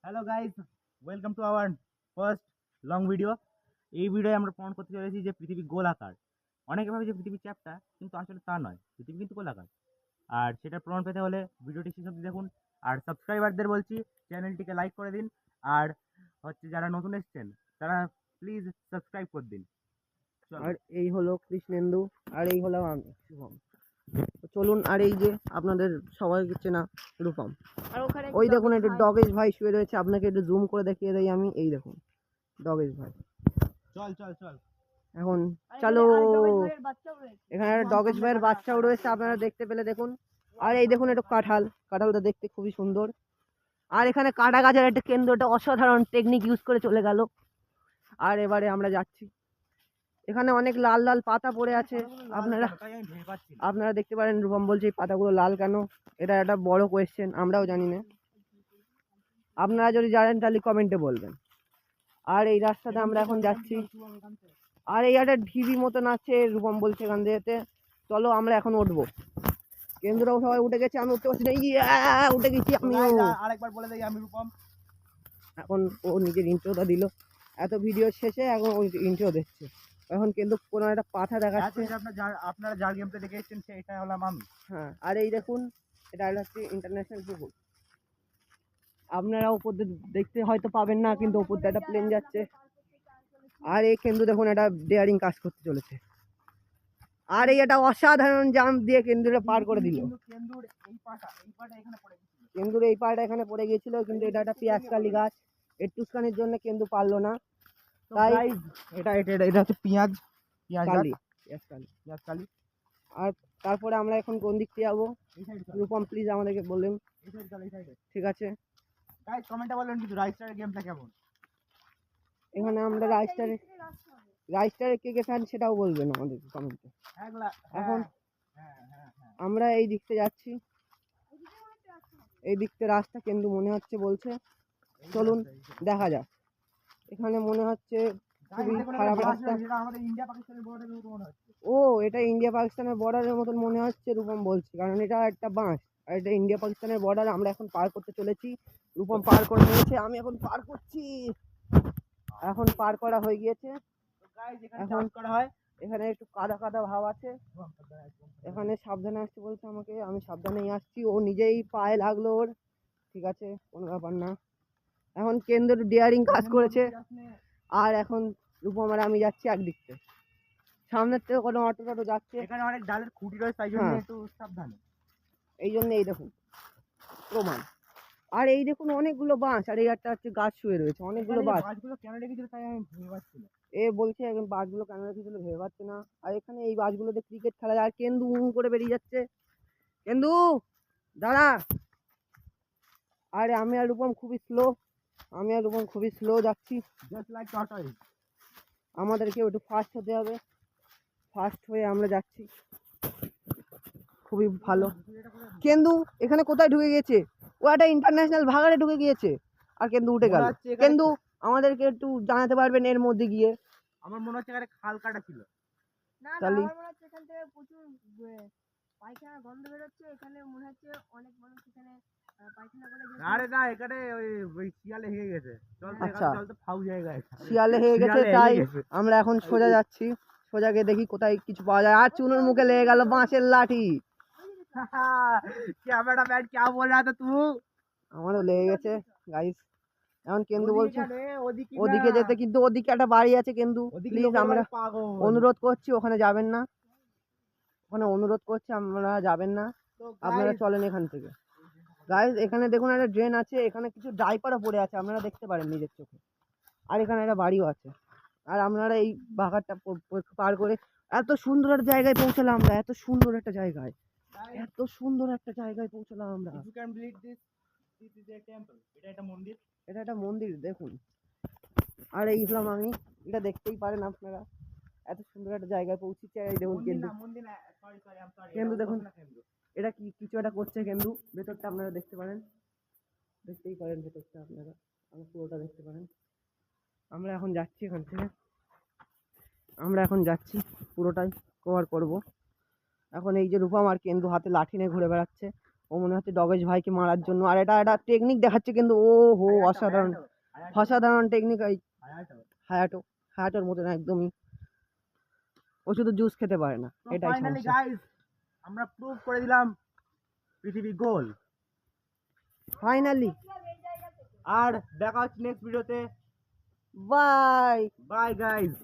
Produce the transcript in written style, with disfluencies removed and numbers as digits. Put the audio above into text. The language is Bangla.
Hello guys, welcome to our first long video. এই ভিডিওয়ে আমরা প্রমাণ করতে চলেছি যে পৃথিবী গোলাকার। অনেকে ভাবে যে পৃথিবী চ্যাপ্টা, কিন্তু আসলে তা নয়, পৃথিবী কিন্তু গোলাকার। আর সেটার প্রমাণ পেতে হলে ভিডিওটি শেষ অবধি দেখুন। আর সাবস্ক্রাইবারদের বলছি চ্যানেলটিকে লাইক করে দিন। আর যারা নতুন এসেছেন তারা প্লিজ সাবস্ক্রাইব করে দিন। আর এই হলো কৃষ্ণেন্দু, আর এই হলো আমি শুভম। তো চলুন, আর এই যে আপনাদের সবাইকে চেনা রূপম। ওই দেখুন একটু ডগেশ ভাই শুয়ে রয়েছে, আপনাকে একটু জুম করে দেখিয়ে দেই আমি। এই দেখুন ডগেশ ভাই। চল চল চল এখন চলো, এখানে একটা ডগেশ ভাইয়ের বাচ্চাও রয়েছে, আপনারা দেখতে পেলে দেখুন। আর এই দেখুন একটু কাঁঠালটা দেখতে খুবই সুন্দর। আর এখানে কাটা গাছের একটা কেন্দ্রটা অসাধারণ টেকনিক ইউজ করে চলে গেল। আর এবারে আমরা যাচ্ছি, এখানে অনেক লাল লাল পাতা পড়ে আছে, আপনারা দেখতে পারেন। রূপম বলছে এই পাতাগুলো লাল কেন, এটা একটা বড় কোয়েশ্চেন, আমরাও জানি না। আপনারা যদি জানেন তাহলে কমেন্টে বলবেন। আর এই রাস্তাতে আমরা এখন যাচ্ছি, আর এই একটা ঢিবি মতন আছে, রূপম বলছে এখান থেকে চলো আমরা এখন উঠবো। কেন্দ্ররাও সবাই উঠে গেছে, আমি উঠতে পারছি না, উঠে গেছি আমি। আরেকবার বলে দেই, আমি রূপম। এখন ও নিজের ইন্ট্রোটা দিল, এত ভিডিও শেষে এখন ওই ইন্ট্রো দিচ্ছে। এখন কিন্তু কোনো একটা পাথা দেখাচ্ছে। আপনারা যার গেমটা দেখে এসেছেন সেটা হলাম আমি। হ্যাঁ, আর এই দেখুন এটা হচ্ছে ইন্টারন্যাশনাল পুকুর। আপনারা উপর দেখতে হয়তো পাবেন না, কিন্তু উপর দিয়ে একটা প্লেন যাচ্ছে। আর এই কেন্দু দেখুন একটা ডেয়ারিং কাজ করতে চলেছে। আর এই একটা অসাধারণ জাম্প দিয়ে কেন্দুরে পার করে দিল। কেন্দুর এই পাটা এখানে পড়ে গিয়েছিল, কিন্তু এটা একটা পেঁয়াজকালি গাছ, একটুখানির জন্য কেন্দু পারলো না। তাই এটা হচ্ছে পেঁয়াজ কালি। আর তারপরে আমরা এখন কোন দিক থেকে যাবো? রূপম প্লিজ আমাদেরকে বললেন। ঠিক আছে, গাইস কমেন্টে বলেন কিন্তু রাইস্টারের গেমটা কেমন। এখানে আমরা রাইস্টারের কে কে ফ্যান সেটাও বলবেন আমাদের কমেন্টে। এখন আমরা এই দিক থেকে যাচ্ছি, এই দিক থেকে রাস্তা কিন্তু মনে হচ্ছে বলছে, চলুন দেখা যাক। এখানে মনে হচ্ছে খুবই খারাপ রাস্তা। ও, এটা ইন্ডিয়া পাকিস্তানের বর্ডারের মতন মনে হচ্ছে, রূপম বলছে, কারণ এটা একটা বাঁশ আর এটা ইন্ডিয়া পাকিস্তানের বর্ডার। আমরা এখন পার করতে চলেছি, রূপম পার করে নিয়েছে, আমি এখন পার করছি। এখন পার করা হয়ে গিয়েছে। এখন করা হয়, এখানে একটু কাদা কাদা ভাব আছে, এখানে সাবধানে আসতে বলছে আমাকে, আমি সাবধানেই আসছি। ও নিজেই পায়ে লাগলো ওর, ঠিক আছে কোনো ব্যাপার না। এখন কেন্দ্র ডিয়ারিং কাজ করেছে। আর এখন রূপম আর আমি যাচ্ছি একদিক থেকে, সামনের থেকে কোনো অটো টটো যাচ্ছে। এখানে অনেক ডালের খুঁটি রয়েছে, তাই জন্য একটু সাবধানে। এই জন্য এই দেখুন প্রমাণ। আর এই দেখুন অনেকগুলো বাঁশ, আর এই একটা হচ্ছে গাছ শুয়ে রয়েছে, অনেকগুলো বাঁশগুলো কেন রেখেছিল তাই আমি ভেবে পাচ্ছি না। এ বলছে এখন বাঁশগুলো কেন রেখেছিল ভেবে পাচ্ছে না। আর এখানে এই বাঁশগুলোতে ক্রিকেট খেলা যায়। আর কেন্দু করে বেরিয়ে যাচ্ছে, কেন্দু দাঁড়া। আরে আমি আর রূপম খুবই স্লো যাচ্ছি। আমাদেরকে একটু ফাস্ট হতে হবে, ফাস্ট হয়ে আমরা যাচ্ছি, খুবই ভালো। কেন্দু এখানে কোথায় ঢুকে গেছে? ও একটা ইন্টারন্যাশনাল ভাগাড়ে ঢুকে গিয়েছে, আর কেন্দু উঠে গেল। কেন্দু আমাদেরকে একটু জানাতে পারবেন এর মধ্যে গিয়ে? আমার মনে হচ্ছে এখানে খাল কাটা ছিল। তাহলে এখান থেকে প্রচুর পায়খানা গন্ধ বেরোচ্ছে, এখানে মনে হচ্ছে অনেক মানুষ এখানে পায়খানা করে গেছে। আরে না, এখানে ওই শিয়ালে হেগে গেছে। আচ্ছা, চল তো ফাউ জায়গায় শিয়ালে হয়ে গেছে, তাই আমরা এখন সোজা যাচ্ছি। সোজা গিয়ে দেখি কোথায় কিছু পাওয়া যায়। আর চুনুর মুখে লেগে গেল বাঁশের লাঠি। ক্যামেরা ম্যান क्या बोल रहा था तू? আমারও লেগে গেছে গাইস। এখন কেন্দু বলছে ওদিকে যেতে, কিন্তু ওদিকে একটা বাড়ি আছে। কেন্দু প্লিজ আমরা অনুরোধ করছি, ওখানে যাবেন না, ওখানে অনুরোধ করছি, আমরা যাবেন না, আপনারা চলেন এখান থেকে। গাইস এখানে দেখুন একটা ড্রেন আছে, এখানে কিছু ডাইপারও পড়ে আছে, আপনারা দেখতে পারেন নিজের চোখে। আর এখানে একটা বাড়িও আছে। আর আপনারা এই বাগানটা পার করে এত সুন্দর একটা জায়গায় পৌঁছালাম আমরা, এত সুন্দর একটা জায়গায় পৌঁছালাম আমরা। এটা একটা মন্দির দেখুন। আর এই হলাম আমি, এটা দেখতেই পারেন আপনারা, এত সুন্দর একটা জায়গায় পৌঁছেছি। আর এই দেখুন কেন্দু দেখুন, এটা কি কিছু একটা করছে কেন্দু, ভেতরটা আপনারা দেখতেই পারেন ভেতরটা আপনারা, আমার পুরোটা দেখতে পারেন। আমরা এখন যাচ্ছি এখান থেকে, পুরোটাই কভার করব। এখন এই যে রূপম আর কেন্দু হাতে লাঠি নিয়ে ঘুরে বেড়াচ্ছে, ও মনে হচ্ছে ডগেশ ভাইকে মারার জন্য। আর এটা একটা টেকনিক দেখাচ্ছে কিন্তু, ও হো অসাধারণ অসাধারণ টেকনিক। এই হায়াটোর মতন একদমই। ও শুধু জুস খেতে পারে না, এটাই ফাইনালি সমস্যা। গাইস আমরা প্রুভ করে দিলাম পৃথিবী গোল। ফাইনালি। আর দেখা হচ্ছে নেক্সট ভিডিওতে। বাই। Bye guys.